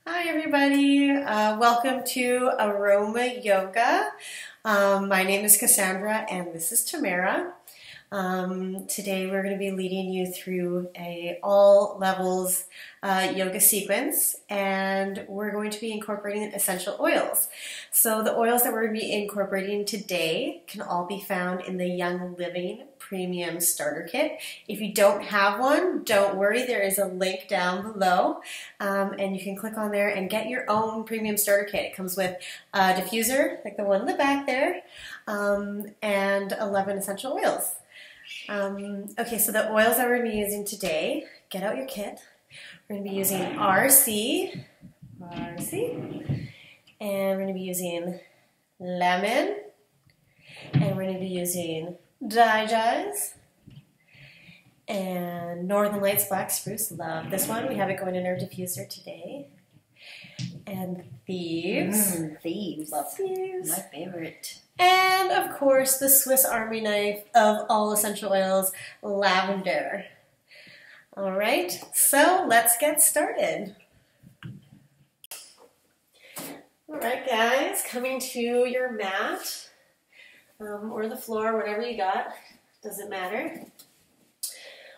Hi everybody, welcome to Aroma Yoga. My name is Cassandra and this is Tamara. Today we're going to be leading you through a all levels yoga sequence, and we're going to be incorporating essential oils. So the oils that we're going to be incorporating today can all be found in the Young Living Premium Starter Kit. If you don't have one, don't worry, there is a link down below, and you can click on there and get your own premium starter kit. It comes with a diffuser, like the one in the back there, and 11 essential oils. Okay, so the oils that we're going to be using today, get out your kit. We're going to be using RC, and we're going to be using lemon, and we're going to be using DiGize, and Northern Lights Black Spruce. Love this one. We have it going in our diffuser today. And Thieves. Thieves. Love Thieves. My favorite. And of course, the Swiss Army knife of all essential oils, Lavender. All right, so let's get started. All right, guys, coming to your mat or the floor, whatever you got, doesn't matter.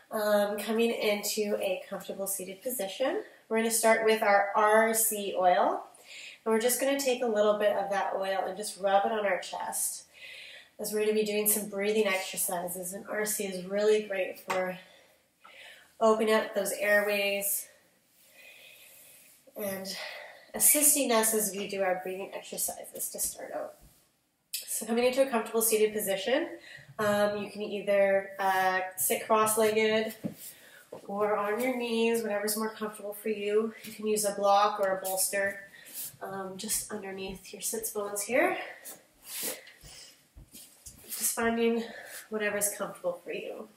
Coming into a comfortable seated position. We're going to start with our RC oil. And we're just going to take a little bit of that oil and just rub it on our chest, as we're going to be doing some breathing exercises. And RC is really great for opening up those airways and assisting us as we do our breathing exercises to start out. So coming into a comfortable seated position, you can either sit cross-legged or on your knees, whatever's more comfortable for you. You can use a block or a bolster just underneath your sits bones here. Just finding whatever's comfortable for you.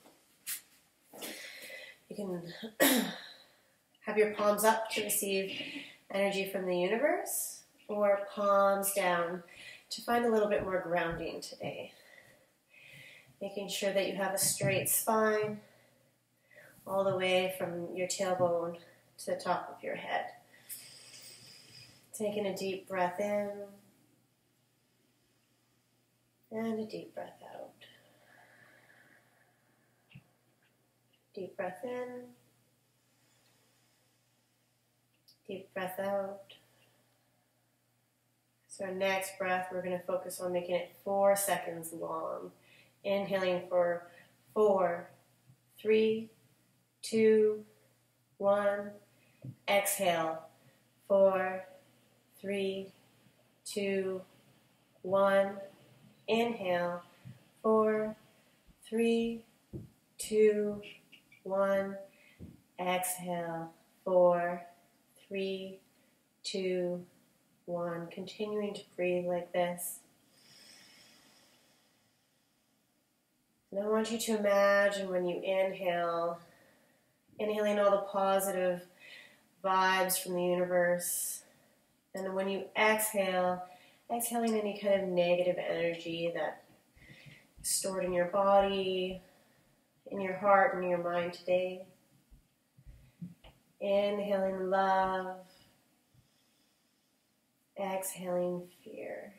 You can have your palms up to receive energy from the universe, or palms down to find a little bit more grounding today. Making sure that you have a straight spine all the way from your tailbone to the top of your head. Taking a deep breath in and a deep breath out. Deep breath in, deep breath out. So our next breath, we're going to focus on making it 4 seconds long. Inhaling for 4, 3, 2, 1. Exhale, 4, 3, 2, 1. Inhale, 4, 3, 2, 1. Exhale, 4, 3, 2, 1. Continuing to breathe like this. And I want you to imagine when you inhale, inhaling all the positive vibes from the universe. And when you exhale, exhaling any kind of negative energy that is stored in your body, in your heart, and in your mind today. Inhaling love, exhaling fear.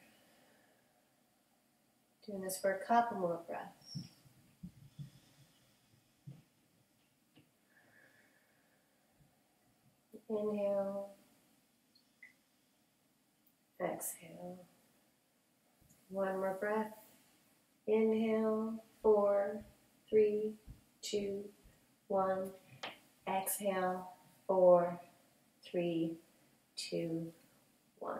Doing this for a couple more breaths. Inhale, exhale. One more breath. Inhale, 4, 3, 2, 1. Exhale, 4, 3, 2, 1.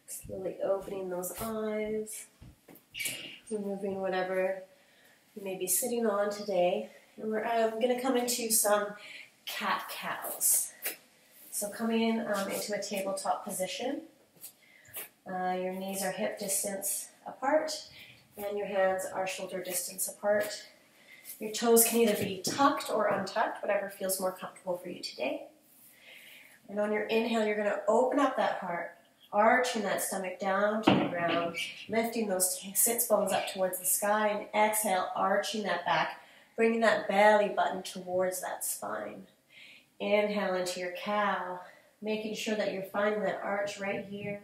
Slowly opening those eyes, removing whatever you may be sitting on today. And we're going to come into some cat-cows. So coming in into a tabletop position. Your knees are hip distance apart, and your hands are shoulder distance apart. Your toes can either be tucked or untucked, whatever feels more comfortable for you today. And on your inhale, you're going to open up that heart, arching that stomach down to the ground, lifting those sits bones up towards the sky, and exhale, arching that back, bringing that belly button towards that spine. Inhale into your cow, making sure that you're finding that arch right here.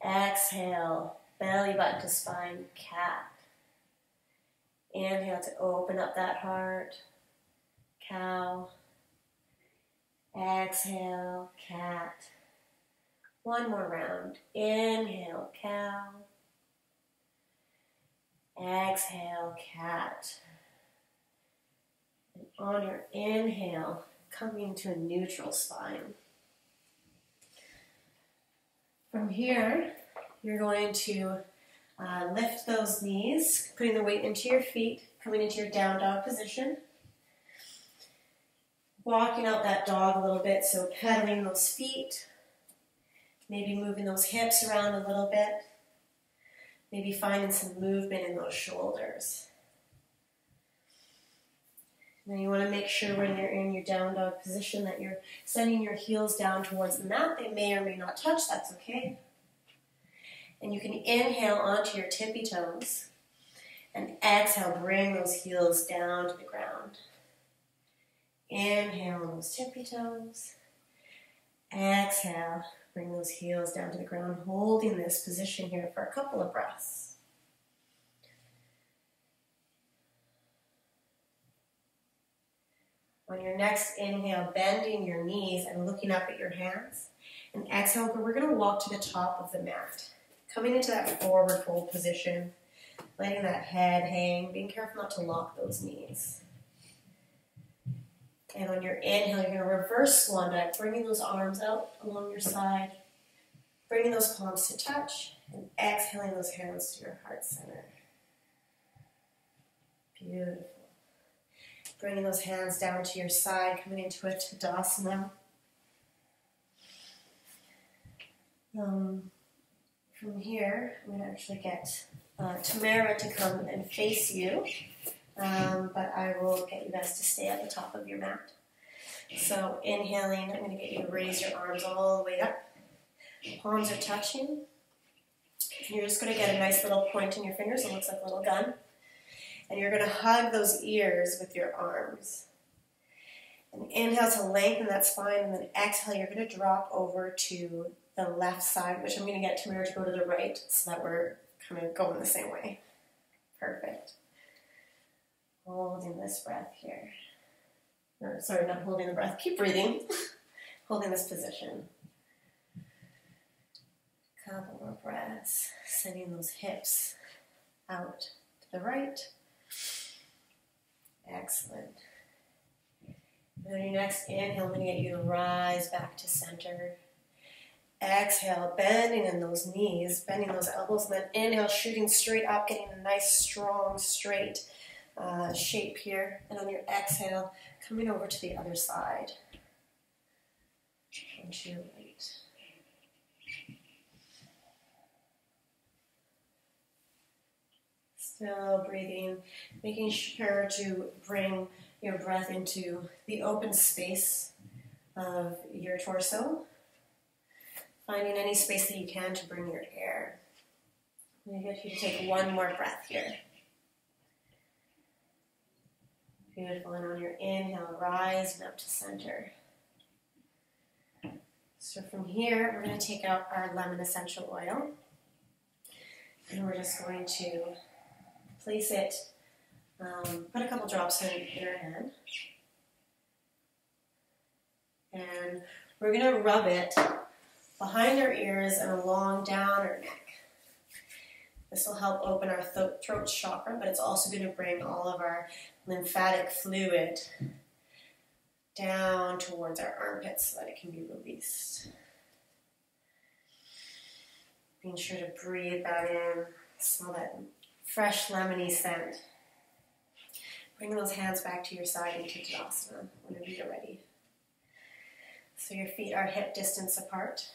Exhale, belly button to spine, cat. Inhale to open up that heart, cow. Exhale, cat. One more round. Inhale, cow. Exhale, cat. And on your inhale, coming to a neutral spine. From here, you're going to lift those knees, putting the weight into your feet, coming into your down dog position. Walking out that dog a little bit, so pedaling those feet, maybe moving those hips around a little bit, maybe finding some movement in those shoulders. And then you want to make sure when you're in your down dog position that you're sending your heels down towards the mat. They may or may not touch, that's okay. And you can inhale onto your tippy toes and exhale, bring those heels down to the ground. Inhale on those tippy toes. Exhale, bring those heels down to the ground, holding this position here for a couple of breaths. On your next inhale, bending your knees and looking up at your hands. And exhale, we're going to walk to the top of the mat. Coming into that forward fold position, letting that head hang, being careful not to lock those knees. And on your inhale, you're going to reverse swan dive, bringing those arms out along your side, bringing those palms to touch, and exhaling those hands to your heart center. Beautiful. Bringing those hands down to your side, coming into a Tadasana. From here, I'm going to actually get Tamara to come and face you, but I will get you guys to stay at the top of your mat. So inhaling, I'm going to get you to raise your arms all the way up. Palms are touching. And you're just going to get a nice little point in your fingers. It looks like a little gun. And you're going to hug those ears with your arms. And inhale to lengthen that spine, and then exhale, you're going to drop over to the left side, which I'm going to get Tamara to go to the right so that we're kind of going the same way. Perfect. Holding this breath here. Or, sorry, not holding the breath. Keep breathing. Holding this position. Couple more breaths. Sending those hips out to the right. Excellent. And on your next inhale, I'm going to get you to rise back to center. Exhale, bending in those knees, bending those elbows, and then inhale, shooting straight up, getting a nice, strong, straight shape here. And on your exhale, coming over to the other side. And to your right. Still breathing, making sure to bring your breath into the open space of your torso. Finding any space that you can to bring your air. I'm going to get you to take one more breath here. Beautiful. And on your inhale, rising up to center. So from here, we're going to take out our lemon essential oil. And we're just going to place it, put a couple drops in your hand. And we're going to rub it behind our ears and along down our neck. This will help open our throat chakra, but it's also going to bring all of our lymphatic fluid down towards our armpits so that it can be released. Being sure to breathe that in, smell that fresh lemony scent. Bring those hands back to your side into Tadasana whenever you're ready. So your feet are hip distance apart.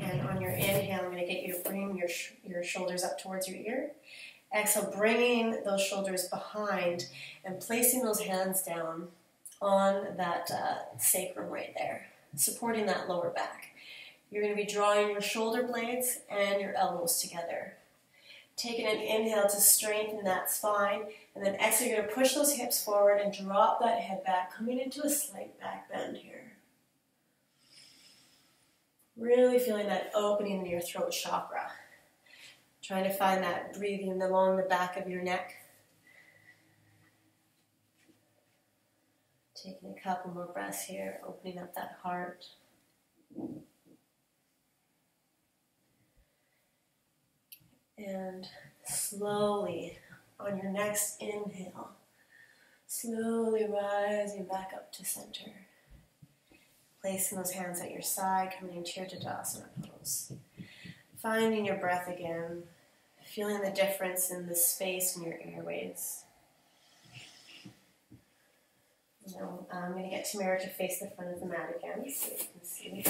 And on your inhale, I'm going to get you to bring your shoulders up towards your ear. Exhale, bringing those shoulders behind and placing those hands down on that sacrum right there, supporting that lower back. You're going to be drawing your shoulder blades and your elbows together. Taking an inhale to strengthen that spine, and then exhale, you're going to push those hips forward and drop that head back, coming into a slight back bend here. Really feeling that opening in your throat chakra. Trying to find that breathing along the back of your neck. Taking a couple more breaths here, opening up that heart. And slowly, on your next inhale, slowly rising back up to center. Placing those hands at your side, coming into your Tadasana pose. Finding your breath again, feeling the difference in the space in your airways. Now, I'm going to get Tamara to face the front of the mat again so you can see.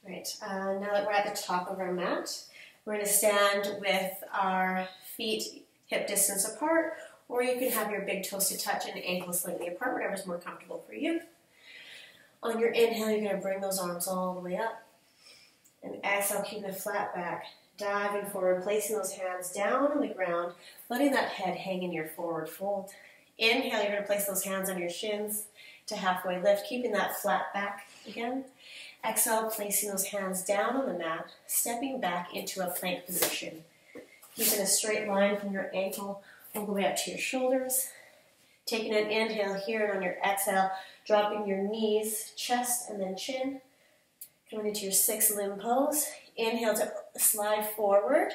Right, now that we're at the top of our mat, we're going to stand with our feet hip distance apart, or you can have your big toes to touch and ankles slightly apart, whatever's more comfortable for you. On your inhale, you're going to bring those arms all the way up. And exhale, keeping a flat back, diving forward, placing those hands down on the ground, letting that head hang in your forward fold. Inhale, you're going to place those hands on your shins to halfway lift, keeping that flat back again. Exhale, placing those hands down on the mat, stepping back into a plank position. Keeping a straight line from your ankle all the way up to your shoulders. Taking an inhale here, and on your exhale, dropping your knees, chest, and then chin. Coming into your 6-limb pose. Inhale to slide forward,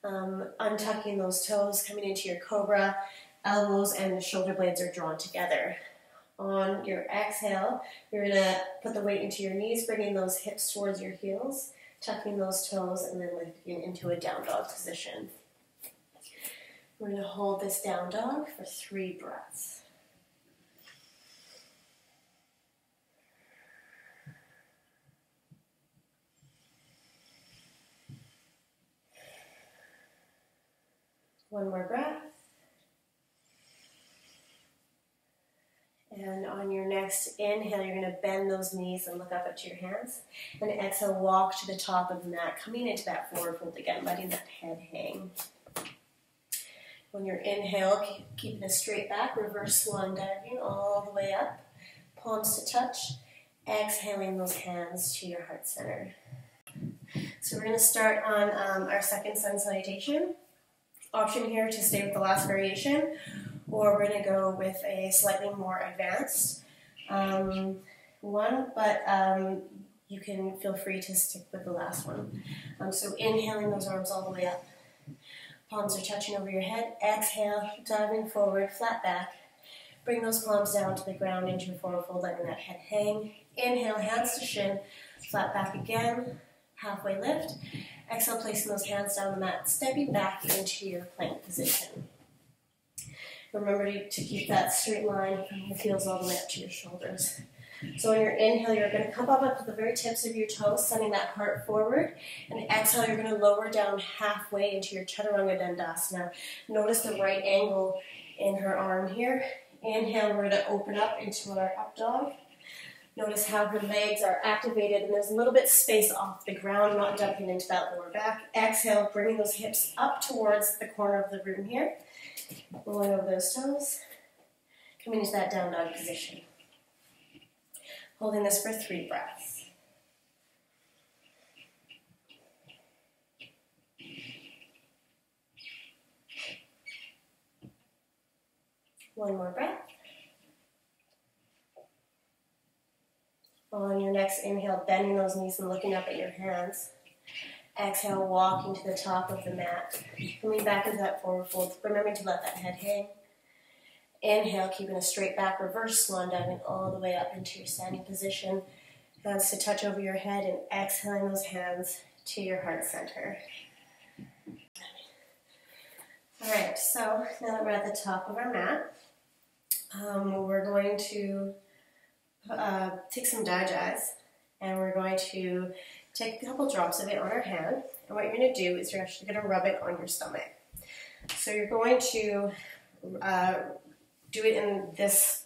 untucking those toes, coming into your cobra. Elbows and the shoulder blades are drawn together. On your exhale, you're going to put the weight into your knees, bringing those hips towards your heels, tucking those toes, and then lifting into a down dog position. We're going to hold this down dog for 3 breaths. One more breath. And on your next inhale, you're going to bend those knees and look up to your hands. And exhale, walk to the top of the mat, coming into that forward fold again, letting that head hang. On your inhale, keeping a straight back, reverse swan diving all the way up, palms to touch. Exhaling those hands to your heart center. So we're going to start on our second sun salutation. Option here to stay with the last variation, or we're going to go with a slightly more advanced one, but you can feel free to stick with the last one. So inhaling those arms all the way up. Palms are touching over your head. Exhale, diving forward, flat back. Bring those palms down to the ground into your forward fold, letting that head hang. Inhale, hands to shin, flat back again, halfway lift. Exhale, placing those hands down the mat, stepping back into your plank position. Remember to keep that straight line from your heels all the way up to your shoulders. So on your inhale, you're going to come up to the very tips of your toes, sending that heart forward. And exhale, you're going to lower down halfway into your Chaturanga Dandasana. Notice the right angle in her arm here. Inhale, we're going to open up into our up dog. Notice how her legs are activated, and there's a little bit space off the ground, not dumping into that lower back. Exhale, bringing those hips up towards the corner of the room here. Rolling over those toes. Coming into that down dog position. Holding this for 3 breaths. One more breath. On your next inhale, bending those knees and looking up at your hands. Exhale, walking to the top of the mat. Coming back into that forward fold. Remembering to let that head hang. Inhale, keeping a straight back, reverse swan diving all the way up into your standing position. Hands to touch over your head, and exhaling those hands to your heart center. Alright, so now that we're at the top of our mat, we're going to take some DiGize, and we're going to take a couple drops of it on our hand. And what you're going to do is you're actually going to rub it on your stomach. So you're going to do it in this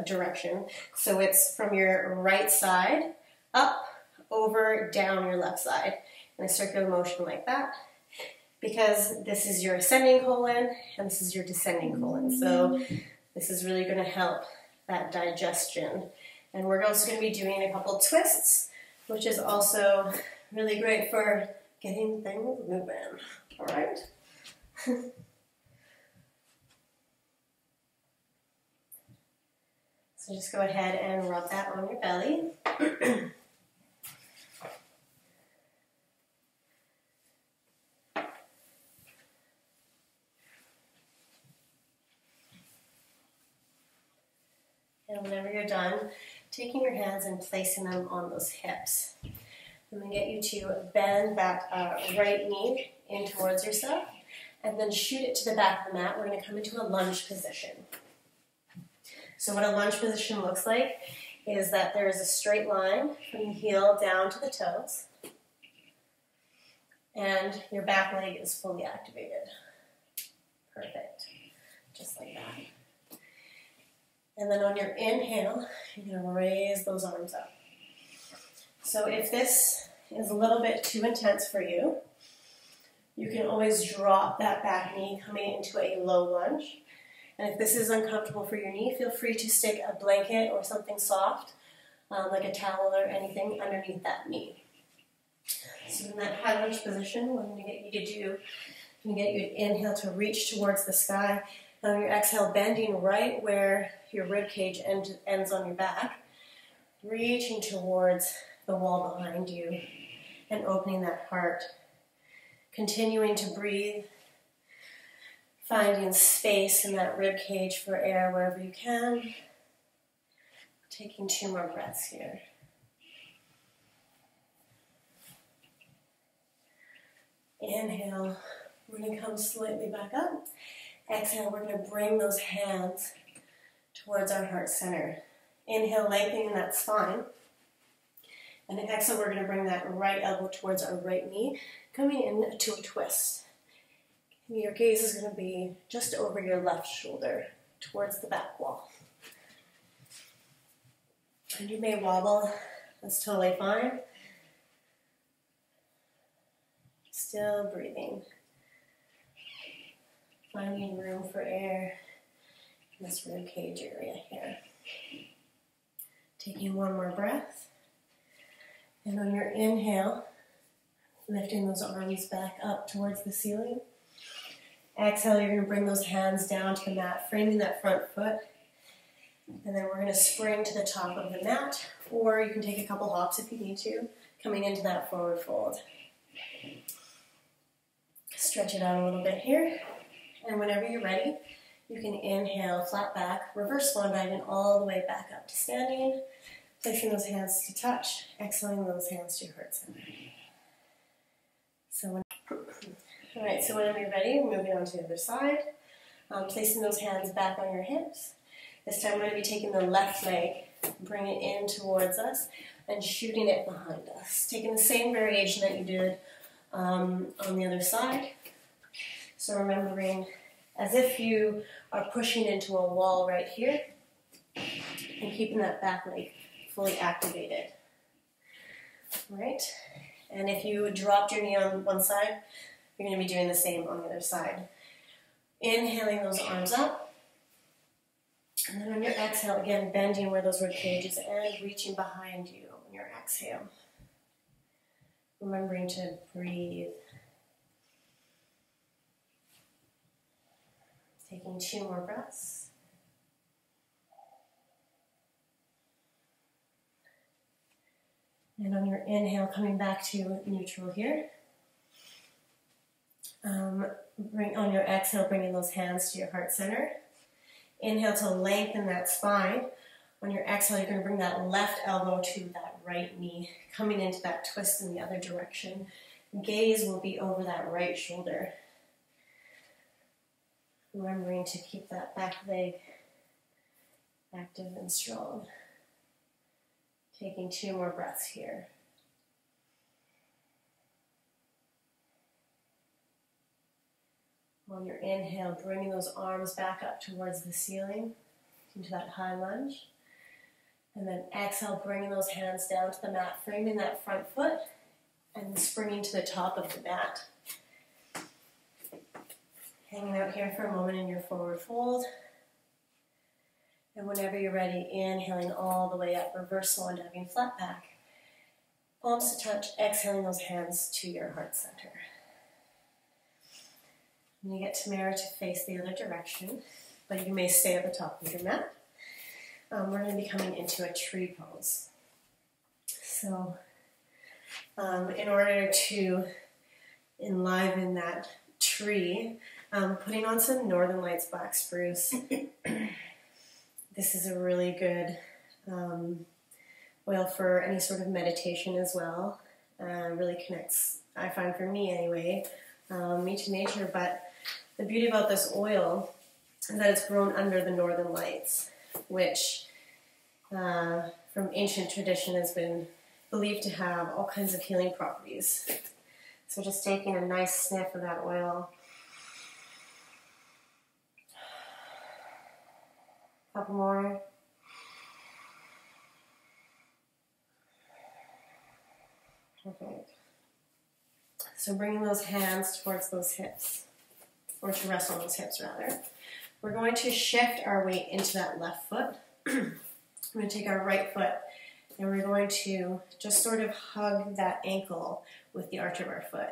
direction. So it's from your right side, up, over, down your left side, in a circular motion like that. Because this is your ascending colon, and this is your descending colon. So this is really going to help that digestion. And we're also going to be doing a couple twists which is also really great for getting things moving. All right? So just go ahead and rub that on your belly. And whenever you're done, taking your hands and placing them on those hips. I'm going to get you to bend that right knee in towards yourself and then shoot it to the back of the mat. We're going to come into a lunge position. So what a lunge position looks like is that there is a straight line from the heel down to the toes, and your back leg is fully activated. Perfect. Just like that. And then on your inhale, you're going to raise those arms up. So if this is a little bit too intense for you, you can always drop that back knee coming into a low lunge. And if this is uncomfortable for your knee, feel free to stick a blanket or something soft, like a towel or anything, underneath that knee. So in that high lunge position, what I'm going to get you to do, I'm going to get you to inhale to reach towards the sky. And on your exhale, bending right where your rib cage ends on your back, reaching towards the wall behind you and opening that heart. Continuing to breathe, finding space in that rib cage for air wherever you can. Taking 2 more breaths here. Inhale, we're going to come slightly back up. Exhale, we're going to bring those hands towards our heart center. Inhale, lengthening that spine. And exhale, we're going to bring that right elbow towards our right knee, coming into a twist. And your gaze is going to be just over your left shoulder, towards the back wall. And you may wobble, that's totally fine. Still breathing. Finding room for air in this rib cage area here. Taking 1 more breath. And on your inhale, lifting those arms back up towards the ceiling. Exhale, you're going to bring those hands down to the mat, framing that front foot. And then we're going to spring to the top of the mat, or you can take a couple hops if you need to, coming into that forward fold. Stretch it out a little bit here. And whenever you're ready, you can inhale, flat back, reverse swan diving all the way back up to standing. Placing those hands to touch, exhaling those hands to your heart center. Alright, so whenever you're ready, moving on to the other side. Placing those hands back on your hips. This time we're going to be taking the left leg, bring it in towards us, and shooting it behind us. Taking the same variation that you did on the other side. So remembering, as if you are pushing into a wall right here, and keeping that back leg fully activated. Right? And if you dropped your knee on one side, you're going to be doing the same on the other side. Inhaling those arms up. And then on your exhale, again, bending where those rib cages and reaching behind you on your exhale. Remembering to breathe. Taking 2 more breaths. And on your inhale, coming back to neutral here. On your exhale, bringing those hands to your heart center. Inhale to lengthen that spine. On your exhale, you're going to bring that left elbow to that right knee, coming into that twist in the other direction. Gaze will be over that right shoulder. Remembering to keep that back leg active and strong. Taking 2 more breaths here. On your inhale, bringing those arms back up towards the ceiling, into that high lunge. And then exhale, bringing those hands down to the mat, framing that front foot, and springing to the top of the mat. Hanging out here for a moment in your forward fold. And whenever you're ready, inhaling all the way up, reverse swan diving, flat back. Palms to touch, exhaling those hands to your heart center. When you get Tamara to face the other direction, but you may stay at the top of your mat. We're going to be coming into a tree pose. So in order to enliven that tree, putting on some Northern Lights Black Spruce. This is a really good oil for any sort of meditation as well. Really connects, I find for me anyway, me to nature. But the beauty about this oil is that it's grown under the Northern Lights, which from ancient tradition has been believed to have all kinds of healing properties. So just taking a nice sniff of that oil. A couple more. Perfect. So bringing those hands towards those hips, or to rest on those hips rather. We're going to shift our weight into that left foot. We're going to take our right foot and we're going to just sort of hug that ankle with the arch of our foot,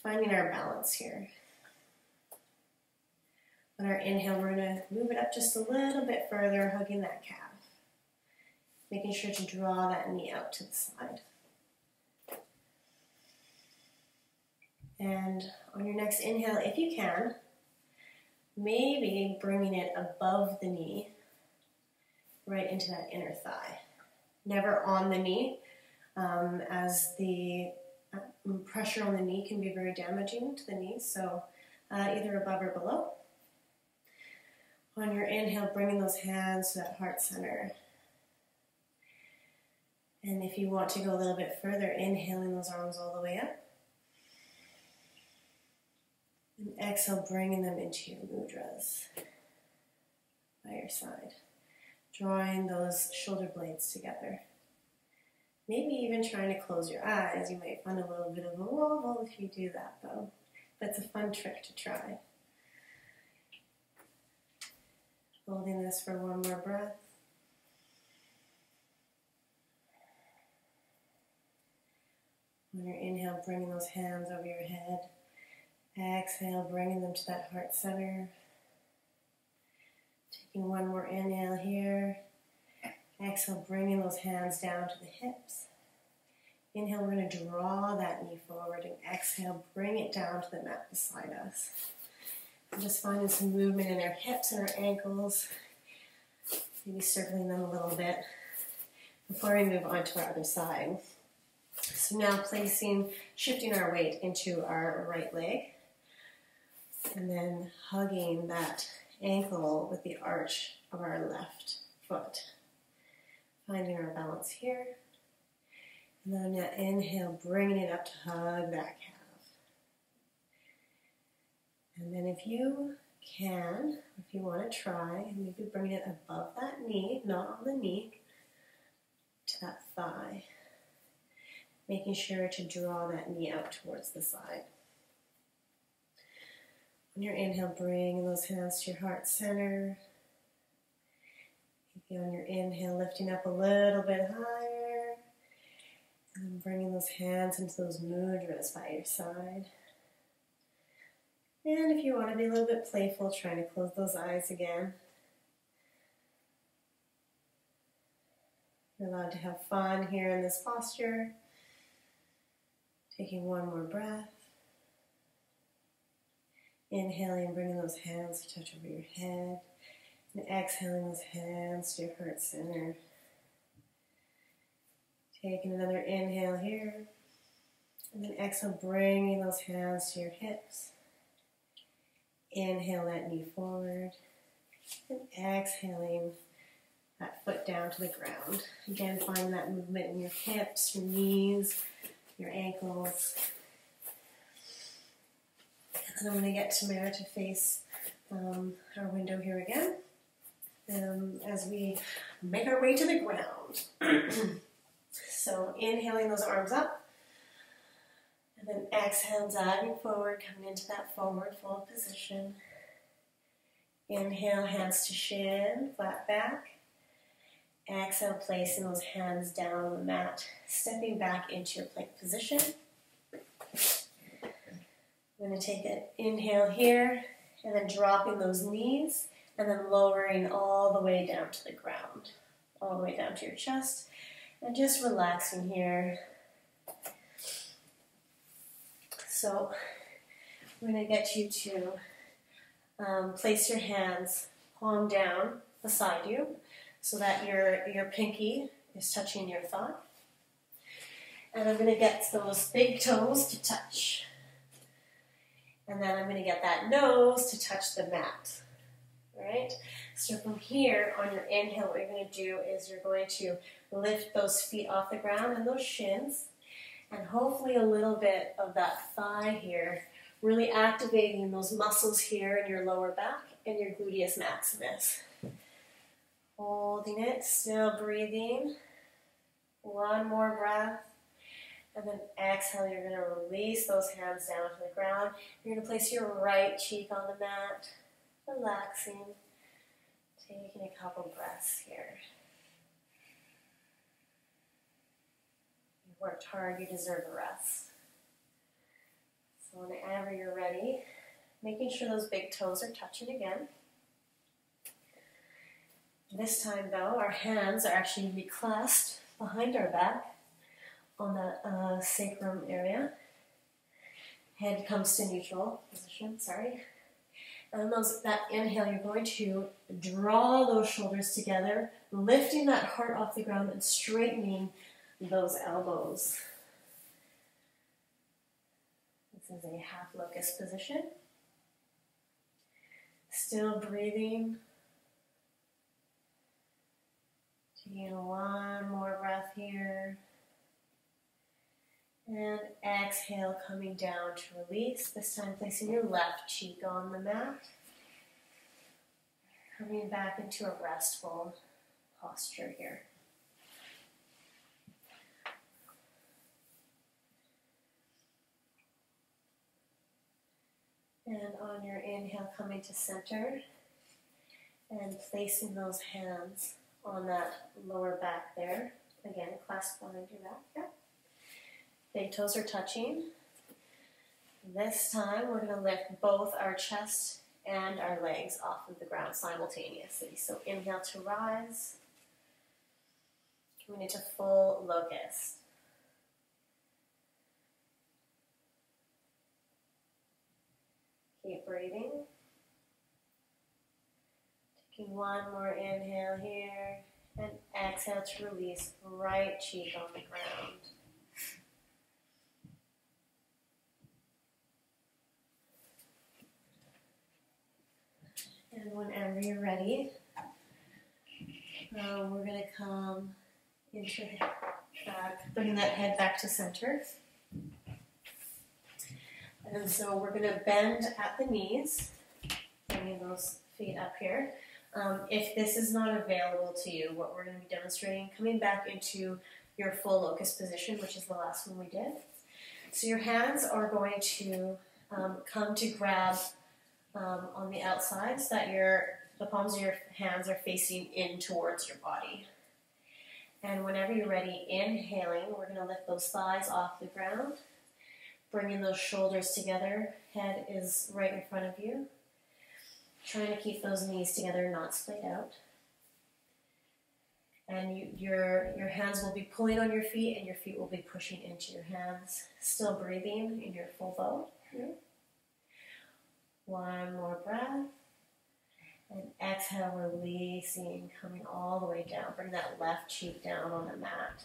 finding our balance here. On our inhale, we're going to move it up just a little bit further, hugging that calf. Making sure to draw that knee out to the side. And on your next inhale, if you can, maybe bringing it above the knee, right into that inner thigh. Never on the knee, as the pressure on the knee can be very damaging to the knee, so either above or below. On your inhale, bringing those hands to that heart center. And if you want to go a little bit further, inhaling those arms all the way up. And exhale, bringing them into your mudras by your side. Drawing those shoulder blades together. Maybe even trying to close your eyes. You might find a little bit of a wobble if you do that though. But it's a fun trick to try. Holding this for one more breath. On your inhale, bringing those hands over your head. Exhale, bringing them to that heart center. Taking one more inhale here. Exhale, bringing those hands down to the hips. Inhale, we're going to draw that knee forward, and exhale, bring it down to the mat beside us. I'm just finding some movement in our hips and our ankles. Maybe circling them a little bit before we move on to our other side. So now shifting our weight into our right leg, and then hugging that ankle with the arch of our left foot. Finding our balance here. And then on that inhale, bringing it up to hug that calf. And then if you can, if you want to try, maybe bring it above that knee, not on the knee, to that thigh. Making sure to draw that knee out towards the side. On your inhale, bring those hands to your heart center. Maybe on your inhale, lifting up a little bit higher. And then bringing those hands into those mudras by your side. And if you want to be a little bit playful, trying to close those eyes again. You're allowed to have fun here in this posture. Taking one more breath. Inhaling, bringing those hands to touch over your head. And exhaling those hands to your heart center. Taking another inhale here. And then exhale, bringing those hands to your hips. Inhale that knee forward. And exhaling that foot down to the ground. Again, find that movement in your hips, your knees, your ankles. And I'm going to get Tamara to face our window here again as we make our way to the ground. So inhaling those arms up, and then exhale, diving forward, coming into that forward fold position. Inhale, hands to shin, flat back. Exhale, placing those hands down on the mat, stepping back into your plank position. I'm going to take an inhale here, and then dropping those knees, and then lowering all the way down to the ground, all the way down to your chest, and just relaxing here. So I'm going to get you to place your hands palm down beside you so that your pinky is touching your thumb. And I'm going to get those big toes to touch. And then I'm going to get that nose to touch the mat. All right? So from here, on your inhale, what you're going to do is you're going to lift those feet off the ground and those shins, and hopefully a little bit of that thigh here, really activating those muscles here in your lower back and your gluteus maximus. Holding it, still breathing. One more breath. And then exhale, you're going to release those hands down to the ground. You're going to place your right cheek on the mat, relaxing, taking a couple breaths here. You worked hard, you deserve a rest. So whenever you're ready, making sure those big toes are touching again. This time though, our hands are actually going to be clasped behind our back on that sacrum area. Head comes to neutral position, sorry. And that inhale, you're going to draw those shoulders together, lifting that heart off the ground and straightening those elbows. This is a half locust position. Still breathing. Taking one more breath here. And exhale, coming down to release. This time placing your left cheek on the mat. Coming back into a restful posture here. And on your inhale, coming to center and placing those hands on that lower back there. Again, clasp behind your back. Yeah. Big toes are touching. This time, we're going to lift both our chest and our legs off of the ground simultaneously. So inhale to rise. Coming into full locust. Keep breathing. Taking one more inhale here. And exhale to release, right cheek on the ground. And whenever you're ready, we're going to come into the back, bring that head back to center. And so we're going to bend at the knees, bringing those feet up here. If this is not available to you, what we're going to be demonstrating, coming back into your full locust position, which is the last one we did. So your hands are going to come to grab on the outside so that the palms of your hands are facing in towards your body. And whenever you're ready, inhaling, we're going to lift those thighs off the ground, bringing those shoulders together. Head is right in front of you. Trying to keep those knees together, not splayed out. And your hands will be pulling on your feet, and your feet will be pushing into your hands. Still breathing in your full boat here. One more breath. And exhale, releasing, coming all the way down. Bring that left cheek down on the mat.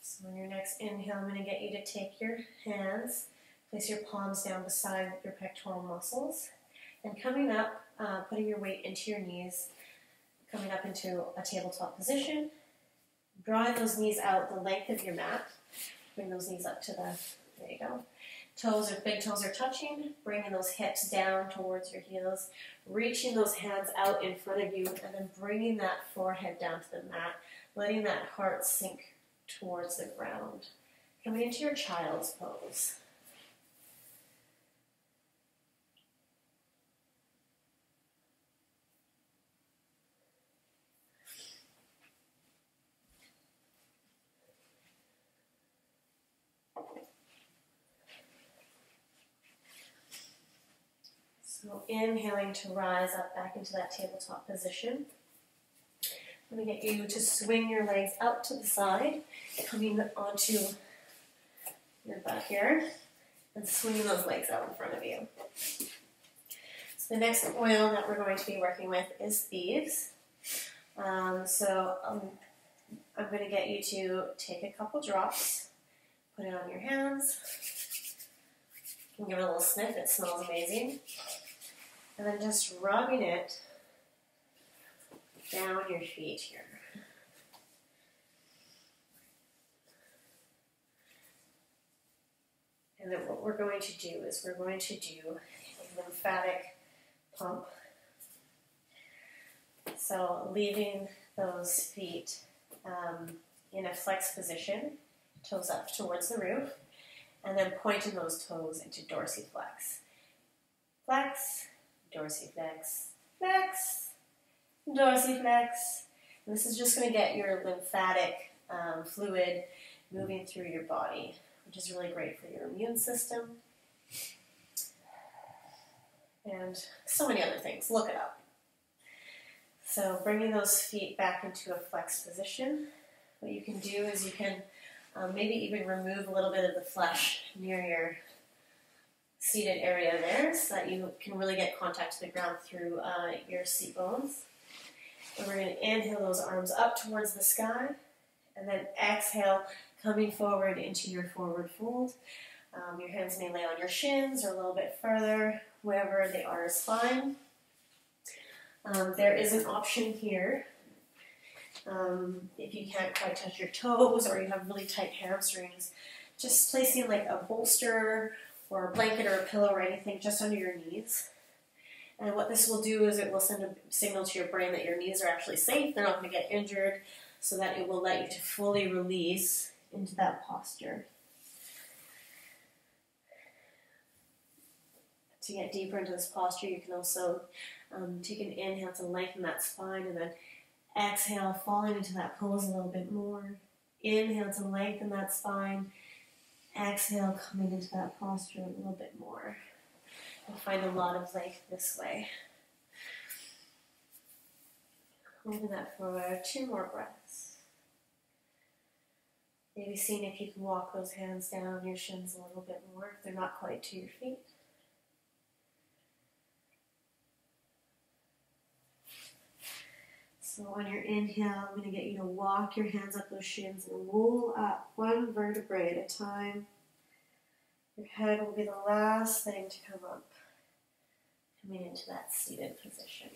So on your next inhale, I'm going to get you to take your hands, place your palms down beside your pectoral muscles, and coming up, putting your weight into your knees, coming up into a tabletop position, drawing those knees out the length of your mat. Bring those knees up to there you go. Big toes are touching, bringing those hips down towards your heels, reaching those hands out in front of you, and then bringing that forehead down to the mat, letting that heart sink towards the ground. Coming into your child's pose. So inhaling to rise up back into that tabletop position. I'm going to get you to swing your legs out to the side, coming onto your butt here, and swinging those legs out in front of you. So the next oil that we're going to be working with is Thieves. I'm going to get you to take a couple drops, put it on your hands, you can give it a little sniff, it smells amazing, and then just rubbing it down your feet here. And then what we're going to do is we're going to do a lymphatic pump. So leaving those feet in a flex position, toes up towards the roof, and then pointing those toes into dorsiflex. Flex, dorsiflex, flex, dorsiflex. And this is just going to get your lymphatic fluid moving through your body, which is really great for your immune system. And so many other things. Look it up. So bringing those feet back into a flex position, what you can do is you can maybe even remove a little bit of the flesh near your seated area there so that you can really get contact to the ground through your seat bones. And we're going to inhale those arms up towards the sky, and then exhale, coming forward into your forward fold. Your hands may lay on your shins or a little bit further, wherever they are is fine. There is an option here. If you can't quite touch your toes or you have really tight hamstrings, just placing like a bolster or a blanket or a pillow or anything just under your knees. And what this will do is it will send a signal to your brain that your knees are actually safe, they're not going to get injured, so that it will let you to fully release into that posture. To get deeper into this posture, you can also take an inhale to lengthen that spine, and then exhale, falling into that pose a little bit more. Inhale to lengthen that spine. Exhale, coming into that posture a little bit more. You'll find a lot of length this way. Holding that for 2 more breaths. Maybe seeing if you can walk those hands down your shins a little bit more if they're not quite to your feet. So on your inhale, I'm going to get you to walk your hands up those shins and roll up 1 vertebrae at a time. Your head will be the last thing to come up, coming into that seated position.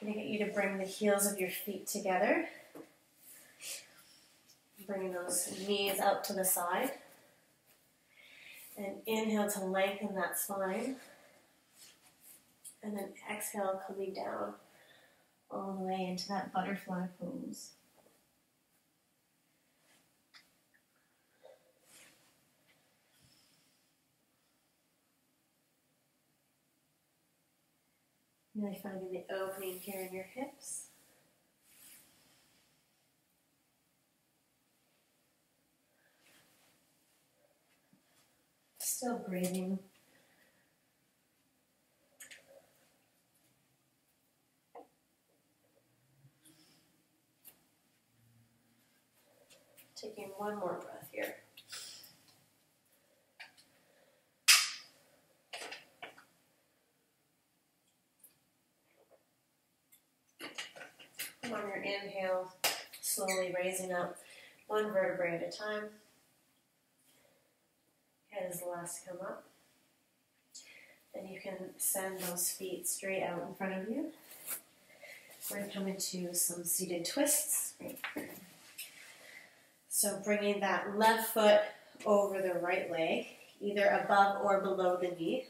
I'm going to get you to bring the heels of your feet together. Bringing those knees out to the side. And inhale to lengthen that spine. And then exhale, coming down all the way into that butterfly pose. Really finding the opening here in your hips. Still breathing. Taking 1 more breath here. On your inhale, slowly raising up 1 vertebrae at a time. Head is the last to come up. Then you can send those feet straight out in front of you. We're going to come into some seated twists. So bringing that left foot over the right leg, either above or below the knee.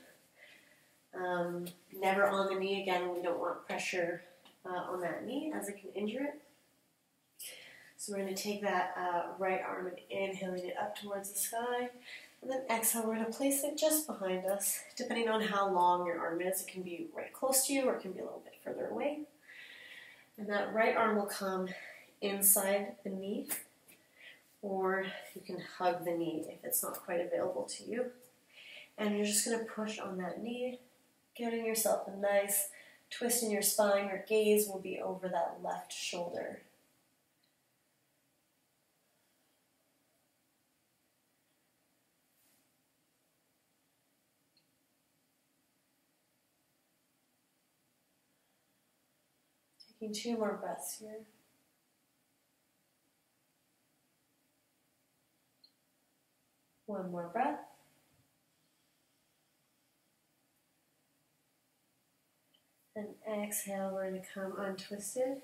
Never on the knee again, we don't want pressure on that knee as it can injure it. So we're going to take that right arm and inhaling it up towards the sky. And then exhale, we're going to place it just behind us. Depending on how long your arm is, it can be right close to you or it can be a little bit further away. And that right arm will come inside the knee, or you can hug the knee if it's not quite available to you. And you're just going to push on that knee, getting yourself a nice twist in your spine. Your gaze will be over that left shoulder. Taking 2 more breaths here. One more breath. And exhale, we're going to come untwisted.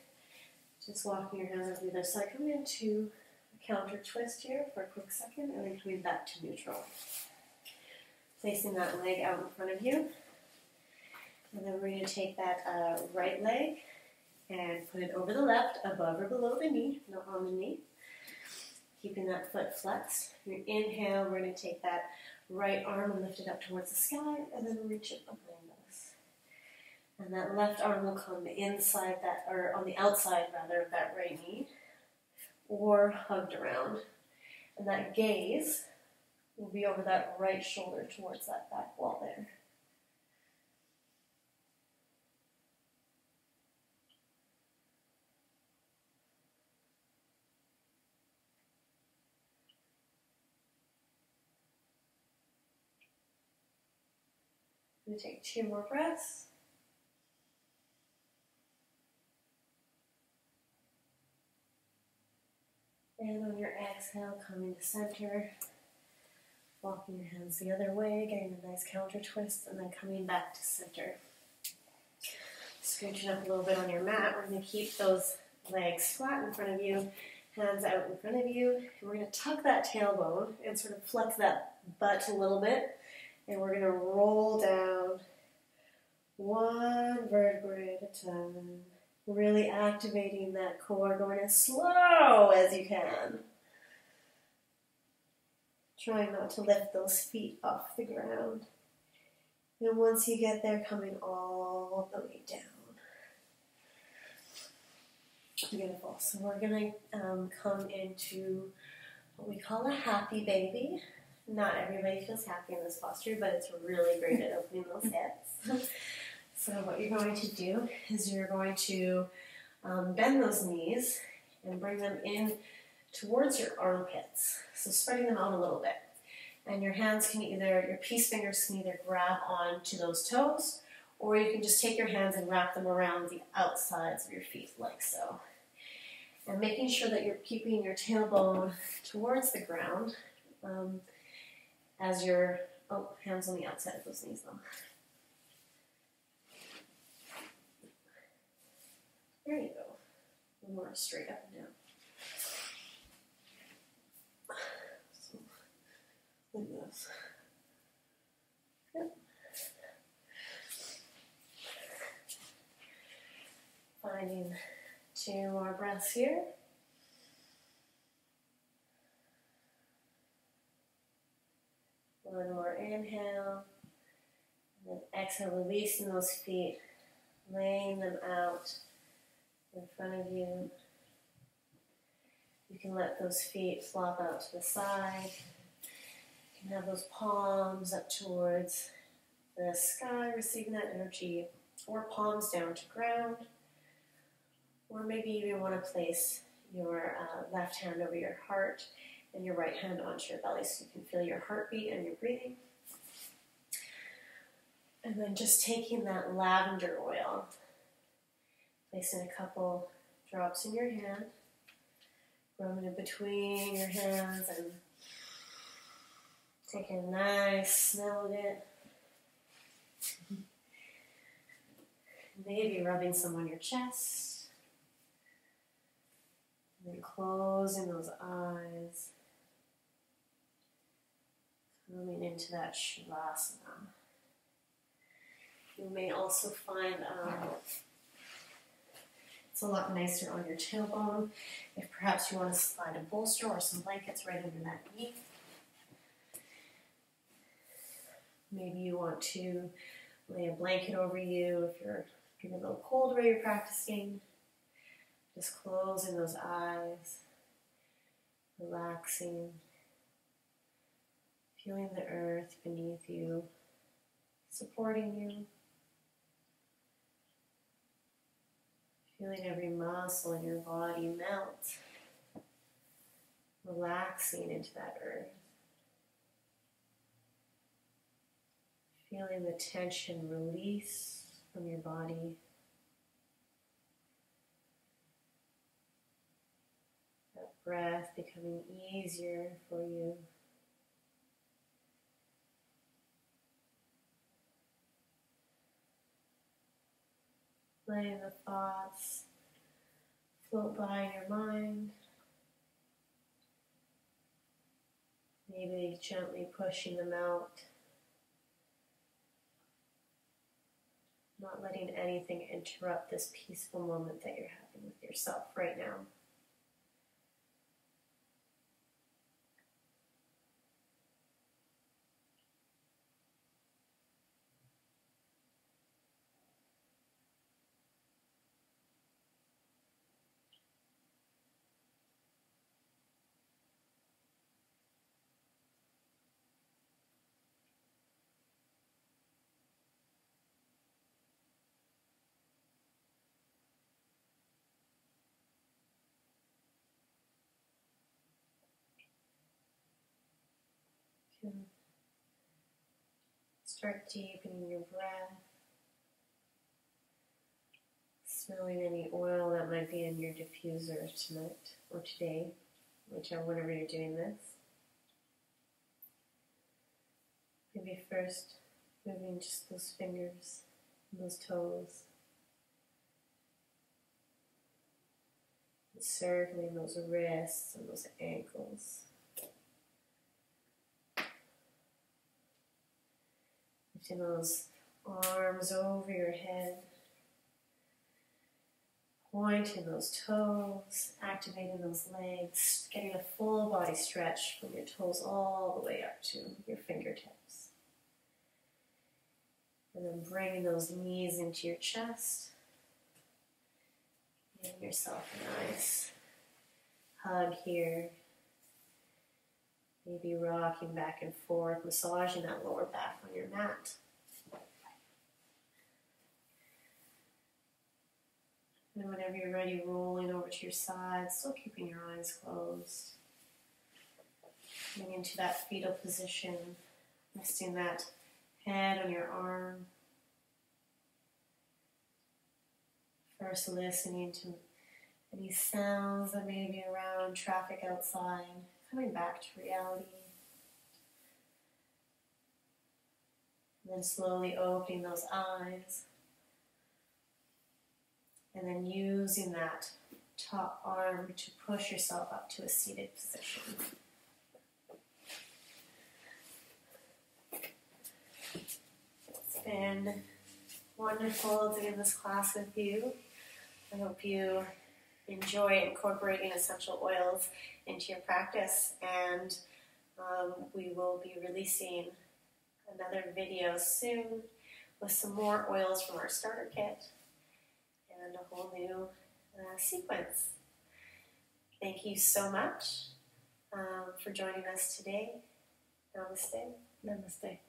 Just walking your hands over the other side. Coming into a counter twist here for a quick second, and then coming back to neutral. Placing that leg out in front of you. And then we're going to take that right leg and put it over the left, above or below the knee, not on the knee. Keeping that foot flexed. Your inhale, we're going to take that right arm and lift it up towards the sky, and then reach it behind us. And that left arm will come inside that, or on the outside rather, of that right knee, or hugged around. And that gaze will be over that right shoulder towards that back wall there. I'm going to take 2 more breaths. And on your exhale, coming to center, walking your hands the other way, getting a nice counter twist, and then coming back to center. Scooching up a little bit on your mat. We're going to keep those legs flat in front of you, hands out in front of you, and we're going to tuck that tailbone and sort of flex that butt a little bit, and we're going to roll down 1 vertebrae at a time. Really activating that core, going as slow as you can. Trying not to lift those feet off the ground. And once you get there, coming all the way down. Beautiful. So we're going to come into what we call a happy baby. Not everybody feels happy in this posture, but it's really great at opening those hips. So what you're going to do is you're going to bend those knees and bring them in towards your armpits. So spreading them out a little bit. And your hands can either, your peace fingers can either grab onto those toes, or you can just take your hands and wrap them around the outsides of your feet like so. And making sure that you're keeping your tailbone towards the ground as your, hands on the outside of those knees though. There you go. One more straight up and down. So, like this. Yep. Finding 2 more breaths here. One more inhale. And then exhale, releasing those feet, laying them out in front of you. You can let those feet flop out to the side. You can have those palms up towards the sky, receiving that energy, or palms down to ground. Or maybe you even want to place your left hand over your heart and your right hand onto your belly so you can feel your heartbeat and your breathing. And then just taking that lavender oil, placing a couple drops in your hand, rubbing it between your hands and taking a nice smell of it. Maybe rubbing some on your chest. And then closing those eyes. Coming into that Shavasana. You may also find it's a lot nicer on your tailbone if perhaps you want to slide a bolster or some blankets right under that knee. Maybe you want to lay a blanket over you if you're getting a little cold where you're practicing. Just closing those eyes, relaxing. Feeling the earth beneath you, supporting you. Feeling every muscle in your body melt, relaxing into that earth. Feeling the tension release from your body. That breath becoming easier for you. Letting the thoughts float by in your mind. Maybe gently pushing them out. Not letting anything interrupt this peaceful moment that you're having with yourself right now. You can start deepening your breath, smelling any oil that might be in your diffuser tonight or today, whenever you're doing this. Maybe first moving just those fingers and those toes, and circling those wrists and those ankles. Lifting those arms over your head, pointing those toes, activating those legs, getting a full body stretch from your toes all the way up to your fingertips. And then bringing those knees into your chest. Giving yourself a nice hug here. Maybe rocking back and forth, massaging that lower back on your mat. And whenever you're ready, rolling over to your side, still keeping your eyes closed. Coming into that fetal position, resting that head on your arm. First listening to any sounds that may be around, traffic outside, coming back to reality. And then slowly opening those eyes. And then using that top arm to push yourself up to a seated position. It's been wonderful doing this class with you. I hope you enjoy incorporating essential oils into your practice, and we will be releasing another video soon with some more oils from our starter kit and a whole new sequence. Thank you so much for joining us today. Namaste. Namaste.